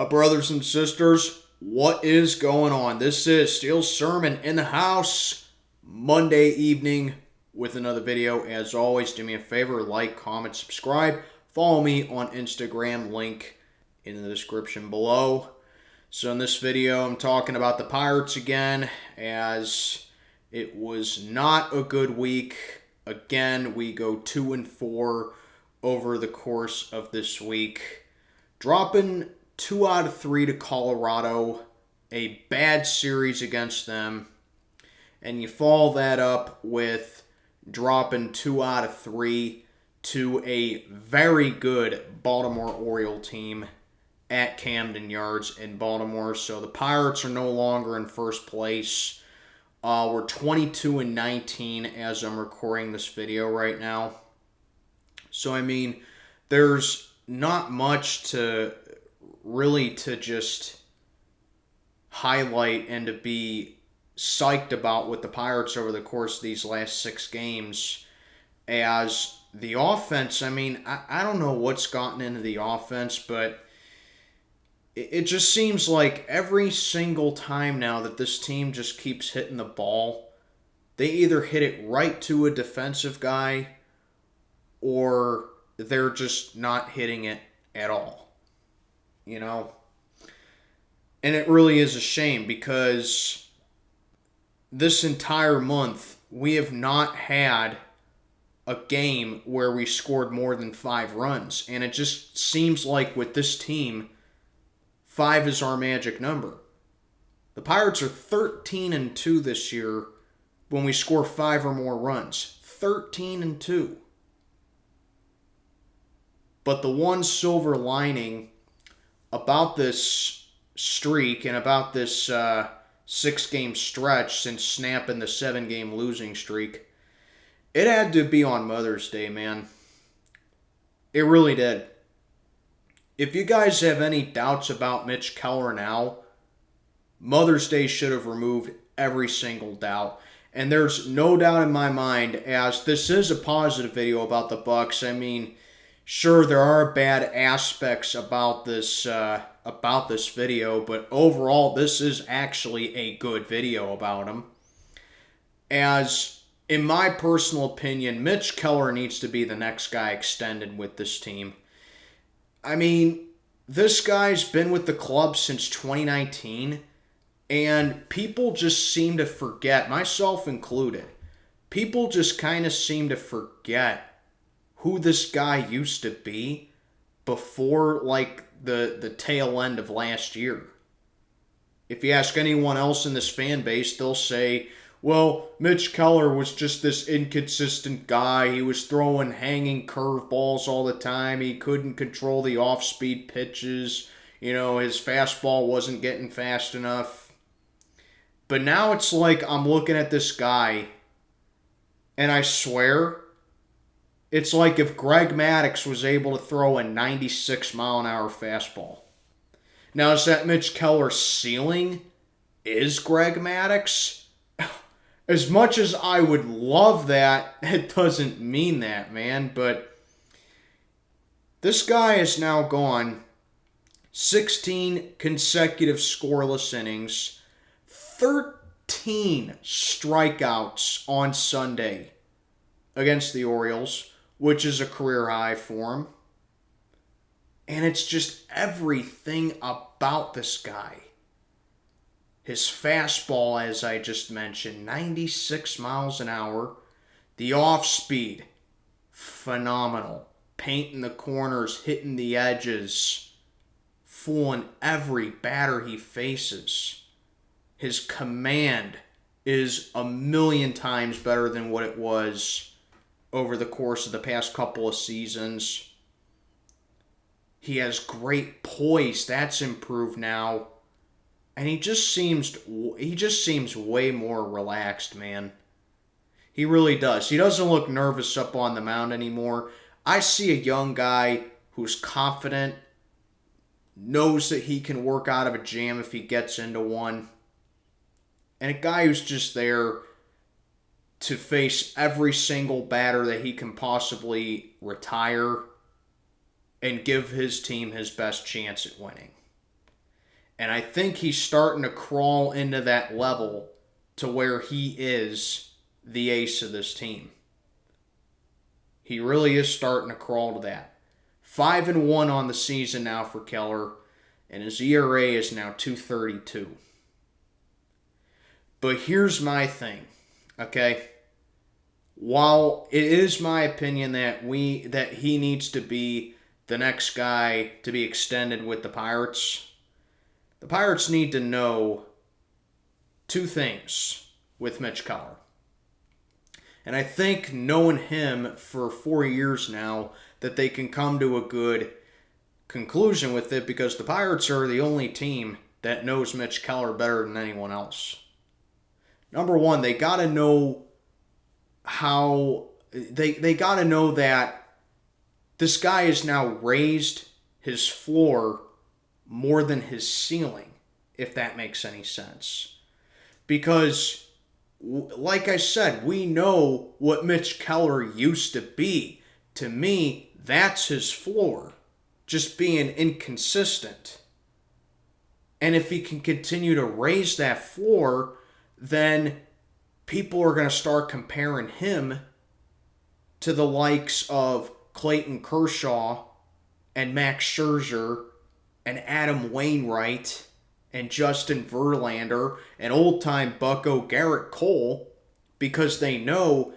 Brothers and sisters, what is going on? This is Steel Sermon in the house, Monday evening with another video. As always, do me a favor, like, comment, subscribe. Follow me on Instagram, link in the description below. So in this video, I'm talking about the Pirates again, as it was not a good week. Again, we go 2-4 over the course of this week, dropping 2 out of 3 to Colorado, a bad series against them, and you follow that up with dropping 2 out of 3 to a very good Baltimore Oriole team at Camden Yards in Baltimore. So the Pirates are no longer in first place. We're 22-19 as I'm recording this video right now. So, I mean, there's not much to just highlight and to be psyched about with the Pirates over the course of these last 6 games. As the offense, I mean, I don't know what's gotten into the offense, but it just seems like every single time now that this team just keeps hitting the ball, they either hit it right to a defensive guy or they're just not hitting it at all. You know? And it really is a shame because this entire month we have not had a game where we scored more than 5 runs. And it just seems like with this team, 5 is our magic number. The Pirates are 13-2 this year when we score 5 or more runs. 13-2. But the one silver lining about this streak and about this 6-game stretch since snapping the 7-game losing streak, it had to be on Mother's Day, man. It really did. If you guys have any doubts about Mitch Keller now, Mother's Day should have removed every single doubt. And there's no doubt in my mind, as this is a positive video about the Bucks. I mean, sure, there are bad aspects about this video, but overall, this is actually a good video about him. As, in my personal opinion, Mitch Keller needs to be the next guy extended with this team. I mean, this guy's been with the club since 2019, and people just seem to forget, myself included, people just kind of seem to forget who this guy used to be before, like, the tail end of last year. If you ask anyone else in this fan base, they'll say, well, Mitch Keller was just this inconsistent guy. He was throwing hanging curveballs all the time. He couldn't control the off-speed pitches. You know, his fastball wasn't getting fast enough. But now it's like I'm looking at this guy, and I swear, it's like if Greg Maddux was able to throw a 96-mile-an-hour fastball. Now, is that Mitch Keller's ceiling? Is Greg Maddux? As much as I would love that, it doesn't mean that, man. But this guy has now gone 16 consecutive scoreless innings, 13 strikeouts on Sunday against the Orioles, which is a career high for him. And it's just everything about this guy. His fastball, as I just mentioned, 96 miles an hour. The off-speed, phenomenal. Painting the corners, hitting the edges, fooling every batter he faces. His command is a million times better than what it was over the course of the past couple of seasons. He has great poise. That's improved now. And he just seems way more relaxed, man. He really does. He doesn't look nervous up on the mound anymore. I see a young guy who's confident, knows that he can work out of a jam if he gets into one. And a guy who's just there to face every single batter that he can possibly retire and give his team his best chance at winning. And I think he's starting to crawl into that level to where he is the ace of this team. He really is starting to crawl to that. 5-1 on the season now for Keller, and his ERA is now 2.32. But here's my thing, okay? While it is my opinion that he needs to be the next guy to be extended with the Pirates need to know two things with Mitch Keller. And I think knowing him for 4 years now, that they can come to a good conclusion with it, because the Pirates are the only team that knows Mitch Keller better than anyone else. Number one, they got to know how they got to know that this guy has now raised his floor more than his ceiling, if that makes any sense. Because, like I said, we know what Mitch Keller used to be. To me, that's his floor, just being inconsistent. And if he can continue to raise that floor, then people are going to start comparing him to the likes of Clayton Kershaw and Max Scherzer and Adam Wainwright and Justin Verlander and old-time bucko Garrett Cole, because they know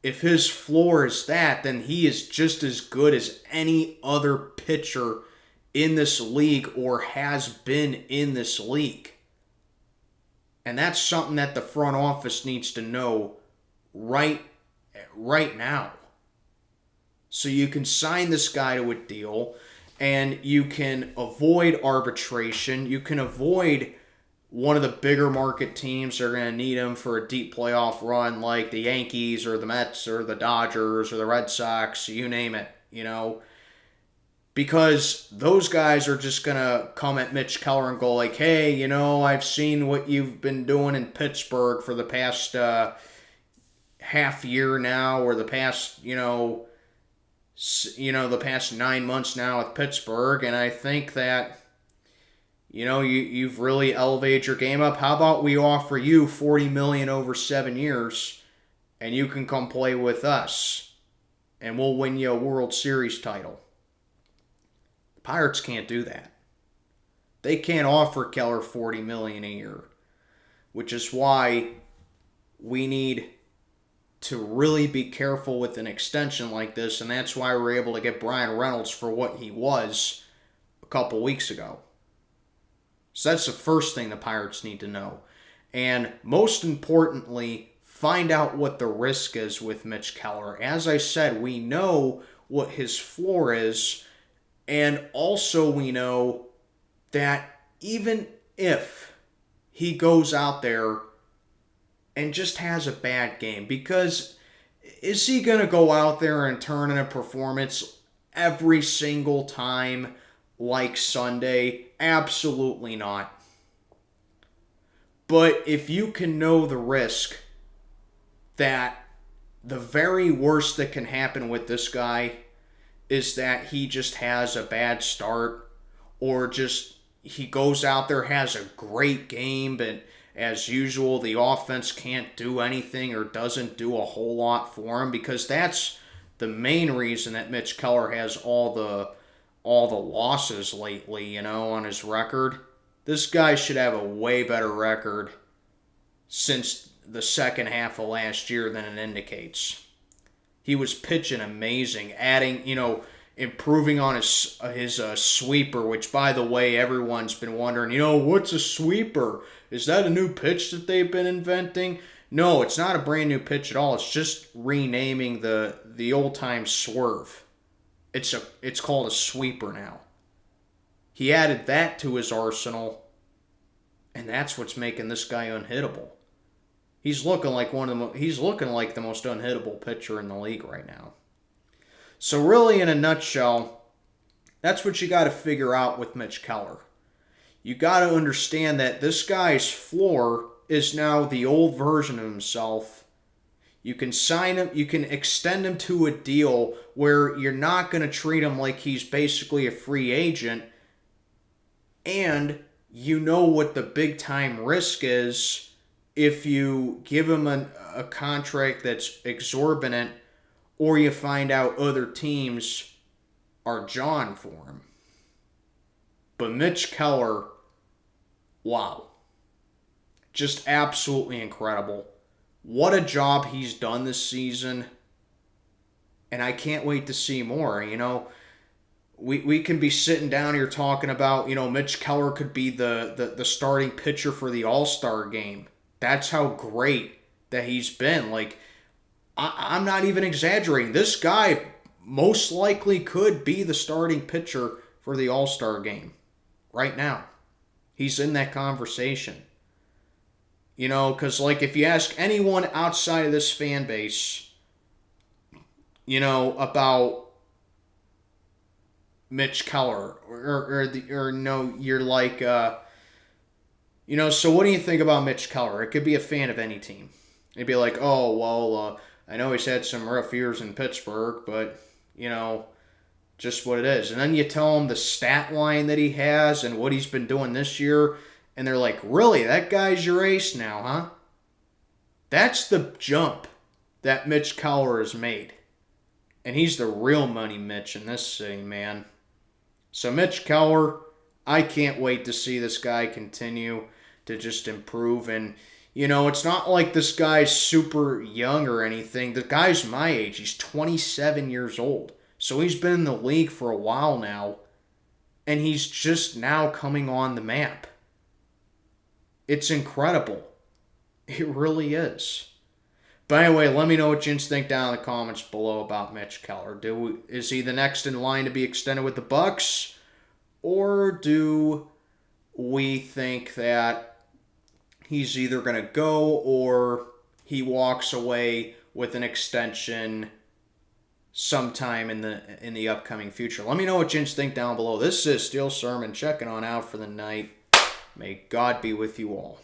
if his floor is that, then he is just as good as any other pitcher in this league or has been in this league. And that's something that the front office needs to know right now. So you can sign this guy to a deal, and you can avoid arbitration. You can avoid one of the bigger market teams that are going to need him for a deep playoff run, like the Yankees or the Mets or the Dodgers or the Red Sox, you name it, because those guys are just going to come at Mitch Keller and go like, hey, I've seen what you've been doing in Pittsburgh for the past half year now, or the past, the past 9 months now with Pittsburgh, and I think that you've really elevated your game up. How about we offer you $40 million over 7 years, and you can come play with us, and we'll win you a World Series title. The Pirates can't do that. They can't offer Keller $40 million a year, which is why we need to really be careful with an extension like this, and that's why we're able to get Brian Reynolds for what he was a couple weeks ago. So that's the first thing the Pirates need to know. And most importantly, find out what the risk is with Mitch Keller. As I said, we know what his floor is, and also we know that even if he goes out there and just has a bad game, because is he going to go out there and turn in a performance every single time like Sunday? Absolutely not. But if you can know the risk that the very worst that can happen with this guy is that he just has a bad start, or just he goes out there, has a great game, but as usual, the offense can't do anything or doesn't do a whole lot for him, because that's the main reason that Mitch Keller has all the losses lately, on his record. This guy should have a way better record since the second half of last year than it indicates. He was pitching amazing, adding, improving on his sweeper, which, by the way, everyone's been wondering, what's a sweeper? Is that a new pitch that they've been inventing? No, it's not a brand new pitch at all. It's just renaming the old-time swerve. It's called a sweeper now. He added that to his arsenal, and that's what's making this guy unhittable. He's looking like he's looking like the most unhittable pitcher in the league right now. So really, in a nutshell, that's what you got to figure out with Mitch Keller. You got to understand that this guy's floor is now the old version of himself. You can sign him, you can extend him to a deal where you're not going to treat him like he's basically a free agent, and you know what the big time risk is if you give him a contract that's exorbitant, or you find out other teams are jawing for him. But Mitch Keller, wow. Just absolutely incredible. What a job he's done this season. And I can't wait to see more. We can be sitting down here talking about, Mitch Keller could be the starting pitcher for the All-Star game. That's how great that he's been. Like, I'm not even exaggerating. This guy most likely could be the starting pitcher for the All-Star game right now. He's in that conversation. Because, like, if you ask anyone outside of this fan base, about Mitch Keller, or no, you're like, so what do you think about Mitch Keller? It could be a fan of any team. It'd be like, oh, well, I know he's had some rough years in Pittsburgh, but, just what it is. And then you tell him the stat line that he has and what he's been doing this year, and they're like, really, that guy's your ace now, huh? That's the jump that Mitch Keller has made. And he's the real money Mitch in this city, man. So Mitch Keller, I can't wait to see this guy continue to just improve. And, it's not like this guy's super young or anything. The guy's my age. He's 27 years old. So he's been in the league for a while now. And he's just now coming on the map. It's incredible. It really is. But anyway, let me know what you think down in the comments below about Mitch Keller. Is he the next in line to be extended with the Bucks? Or do we think that he's either going to go or he walks away with an extension sometime in the upcoming future? Let me know what you think down below. This is Steel Sermon checking on out for the night. May God be with you all.